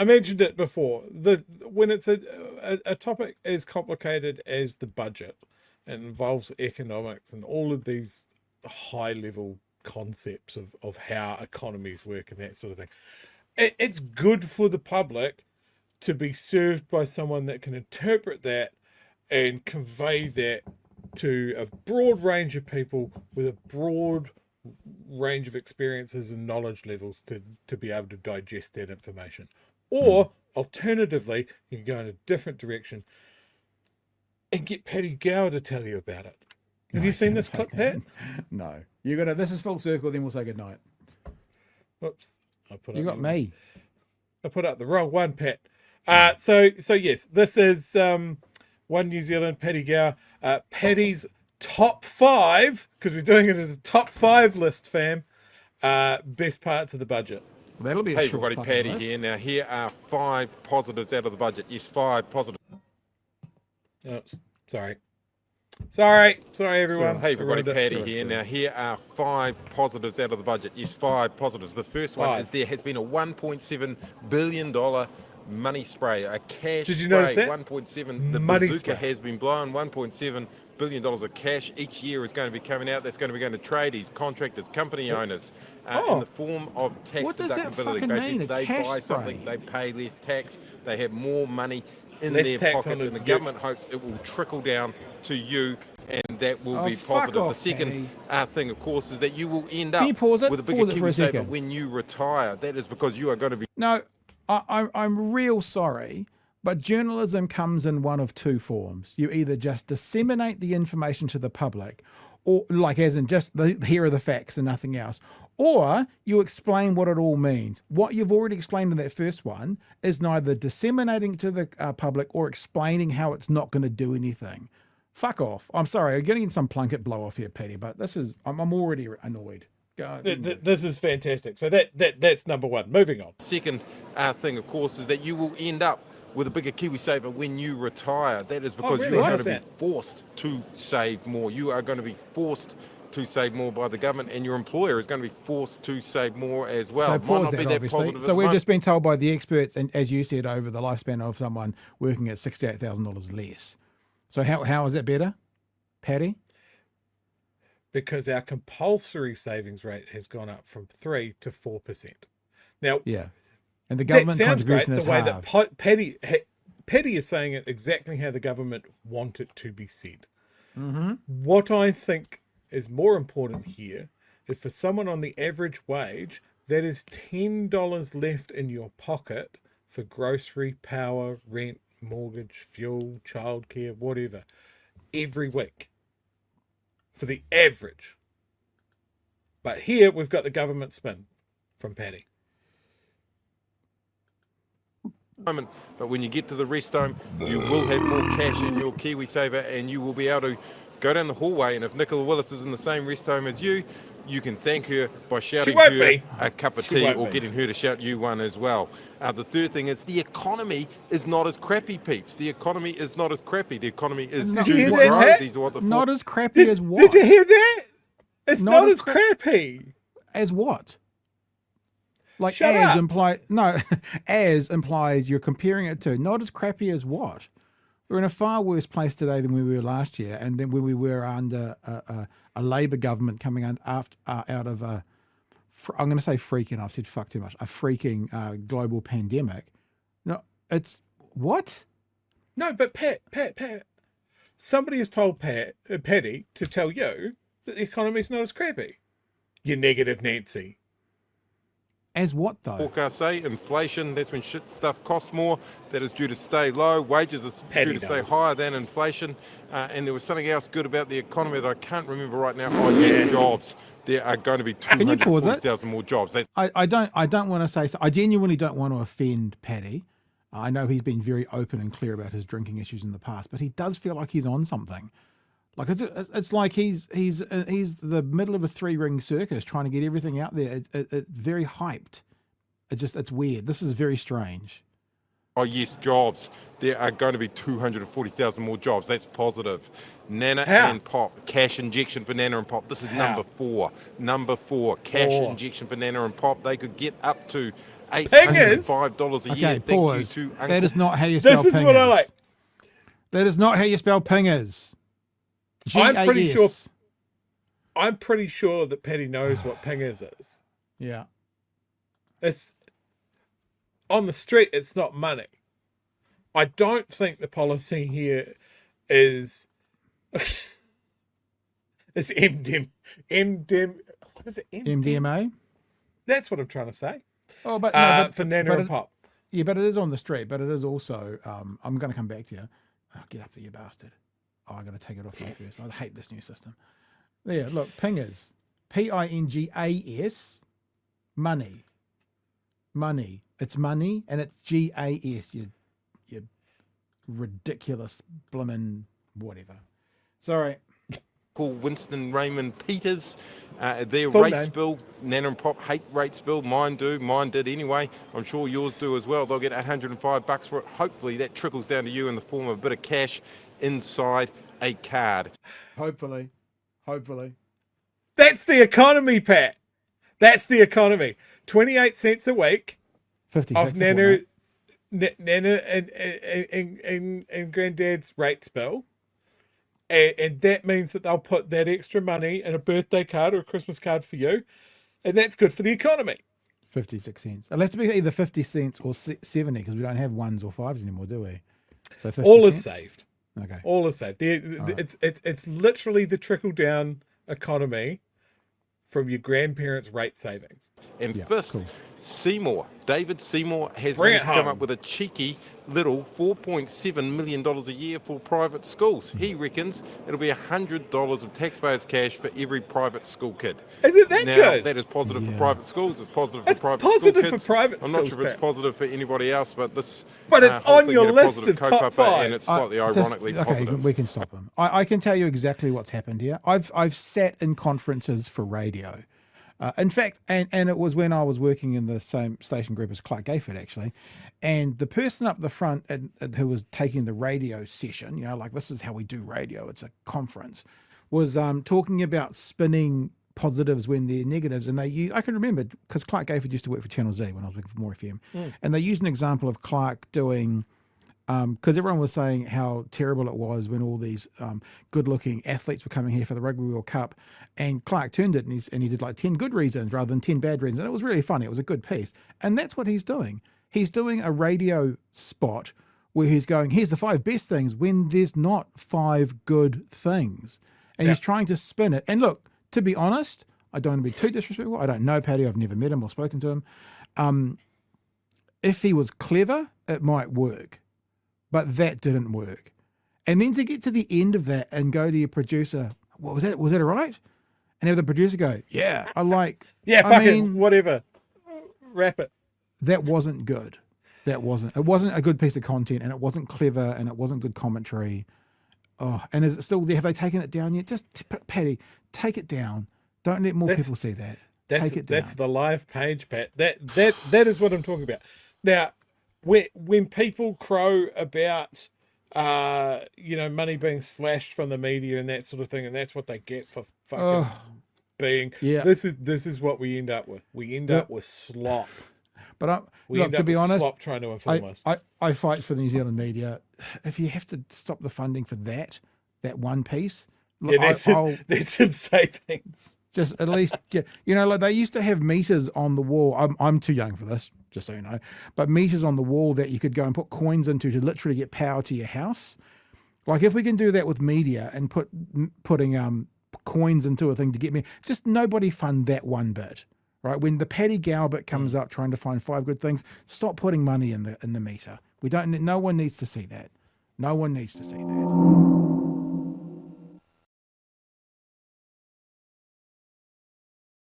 I mentioned it before. When it's a topic as complicated as the budget, it involves economics and all of these high level concepts of how economies work and that sort of thing. It's good for the public to be served by someone that can interpret that and convey that to a broad range of people with a broad range of experiences and knowledge levels to be able to digest that information. Or alternatively, you can go in a different direction and get Paddy Gower to tell you about it. Have you seen this clip, Pat? No. You're gonna. This is full circle. Then we'll say goodnight. Whoops! You got me. I put up the wrong one, Pat. So yes, this is One New Zealand, Paddy Gower. Paddy's top 5, because we're doing it as a top 5 list, fam. Best parts of the budget. That'll be a Hey short everybody, Paddy list. here. Now here are 5 positives out of the budget. Yes, 5 positives. Oops, sorry everyone. Hey everybody, Paddy Sure. here. Now here are 5 positives out of the budget. Yes, 5 positives. The first one is there has been a $1.7 billion money spray, a cash Did you spray. notice that? 1.7. The Money bazooka spray. has been blown. $1.7 billion of cash each year is going to be coming out. That's going to be going to tradies, contractors, company owners, in the form of tax What does that deductibility. fucking Basically, mean, a they cash buy something, spray? they pay less tax, they have more money in Less their tax pockets, on and its the good. government hopes it will trickle down to you, and that will Oh, be fuck positive. The off, second thing, of course, is that you will end Can up you pause it? with a bigger Pause it for a KiwiSaver second. when you retire. That is because you are going to be No, I'm real sorry, but journalism comes in one of 2 forms. You either just disseminate the information to the public, or like as in just here are the facts and nothing else, or you explain what it all means. What you've already explained in that first one is neither disseminating to the public or explaining how it's not going to do anything. Fuck off. I'm sorry, I'm getting some Plunkett blow off here, Paddy, but I'm already annoyed. This is fantastic. So that's number 1. Moving on. second thing, of course, is that you will end up with a bigger KiwiSaver when you retire. That is because really? you are Why going is to be that? forced to save more. You are going to be forced to save more by the government, and your employer is going to be forced to save more as well. So Might pause not be that, that obviously. positive at So the we've moment. just been told by the experts, and as you said, over the lifespan of someone working at $68,000 less. So how is that better, Paddy? Because our compulsory savings rate has gone up from 3 to 4%. Now, Yeah. And the that government sounds great, contribution the is way halved. that Paddy is saying it exactly how the government want it to be said. What I think is more important here is for someone on the average wage, that is $10 left in your pocket for grocery, power, rent, mortgage, fuel, childcare, whatever, every week. For the average. But here we've got the government spin from Paddy. Moment, but when you get to the rest home, you will have more cash in your KiwiSaver, and you will be able to go down the hallway, and if Nicola Willis is in the same rest home as you can thank her by shouting won't her be. a cup of She tea, won't or be. getting her to shout you one as well. The third thing is the economy is not as crappy, peeps. The economy is not as crappy. The economy is Did you hear due to that, grow. Pat? These are what the Not as crappy as what? Did you hear that? It's Not not, as as crappy. As what? Like Shut as up. imply no, as implies you're comparing it to. Not as crappy as what? We're in a far worse place today than we were last year, and then when we were under a Labor government coming out of a, I'm going to say freaking. I've said fuck too much. A freaking global pandemic. No, it's what? No, but Pat. Somebody has told Paddy to tell you that the economy's not as crappy. You negative Nancy. As what though? forecasts say. Inflation, that's when shit stuff costs more. That is due to stay low. Wages are Paddy due to stay knows. higher than inflation. And there was something else good about the economy that I can't remember right now. Oh, yes, jobs. There are going to be Can you pause it? 240,000 more jobs. That's I don't want to say so. I genuinely don't want to offend Paddy. I know he's been very open and clear about his drinking issues in the past, but he does feel like he's on something. Like it's like he's the middle of a 3-ring circus trying to get everything out there. It's very hyped. It's weird. This is very strange. Oh, yes, jobs. There are going to be 240,000 more jobs. That's positive. Nana How? and Pop. Cash injection for Nana and Pop. This is How? number 4. Number 4. Cash Four. injection for Nana and Pop. They could get up to $805 a year. Okay, Thank pause. you to Uncle. That is not how you spell This is what I like. That is not how you spell pingers. I'm pretty sure. G-A-S. I'm pretty sure that Paddy knows what pingers is. Yeah. It's on the street. It's not money. I don't think the policy here is it's MDM. What is it? MDMA. That's what I'm trying to say. Oh, but no, For Nana and Pop. Yeah, but it is on the street. But it is also. I'm going to come back to you. Oh, get up there, you bastard. Oh, I got to take it off you first. I hate this new system. There, look, pingers. Pingas. Money. Money. It's money, and it's GAS. You ridiculous blimmin' whatever. Sorry. Called Winston Raymond Peters. Their Full rates name. bill, Nana and Pop hate rates bill. Mine do. Mine did anyway. I'm sure yours do as well. They'll get $105 for it. Hopefully that trickles down to you in the form of a bit of cash inside a card. Hopefully. That's the economy, Pat. That's the economy. 28 cents a week 56 off a Nana fortnight. and Granddad's rates bill. And that means that they'll put that extra money in a birthday card or a Christmas card for you. And that's good for the economy. 56 cents. It'll have to be either 50 cents or 70 because we don't have ones or fives anymore, do we? So 50 All is cents? saved. Okay. All is saved. It's literally the trickle down economy from your grandparents' rate savings. And Yeah, fifth, cool. Seymour. David Seymour has Bring it managed to come home. up with a cheeky little $4.7 million a year for private schools. He reckons it'll be $100 of taxpayers' cash for every private school kid. Isn't that Now, good? that is positive Yeah. for private schools. It's positive It's for private positive school for kids. private I'm not schools, sure if it's Pat. positive for anybody else, but this. But it's whole on thing your had a list positive of top kaupapa, five. and it's slightly Just- ironically okay, positive. we can stop him. I can tell you exactly what's happened here. I've sat in conferences for radio. In fact, and it was when I was working in the same station group as Clark Gayford, actually. And the person up the front who was taking the radio session, like this is how we do radio, it's a conference, was talking about spinning positives when they're negatives. And I can remember, because Clark Gayford used to work for Channel Z when I was working for More FM. And they used an example of Clark doing... because everyone was saying how terrible it was when all these good-looking athletes were coming here for the Rugby World Cup, and Clark turned it and he did like 10 good reasons rather than 10 bad reasons, and it was really funny. It was a good piece, and that's what he's doing. He's doing a radio spot where he's going, here's the 5 best things when there's not 5 good things, and he's trying to spin it. And look, to be honest, I don't want to be too disrespectful. I don't know Paddy. I've never met him or spoken to him. If he was clever, it might work. But that didn't work. And then to get to the end of that and go to your producer, what was that? Was that all right? And have the producer go, yeah, Yeah, fuck it, whatever. Wrap it. That wasn't good. It wasn't a good piece of content, and it wasn't clever, and it wasn't good commentary. Oh, and is it still there? Have they taken it down yet? Just Paddy, take it down. Don't let more people see that. Take it down. That's the live page, Pat. That is what I'm talking about. Now, when people crow about money being slashed from the media and that sort of thing, and that's what they get for fucking being. Yeah. This is what we end up with. We end up with slop. But To be honest, slop trying to inform us. I fight for the New Zealand media. If you have to stop the funding for that one piece, look, there's some savings. Just at least get, like they used to have meters on the wall. I'm too young for this, just so you know, but meters on the wall that you could go and put coins into to literally get power to your house. Like if we can do that with media and putting coins into a thing to get me, just nobody fund that one bit, right? When the Paddy Gower bit comes up trying to find 5 good things, stop putting money in the meter. No one needs to see that. No one needs to see that.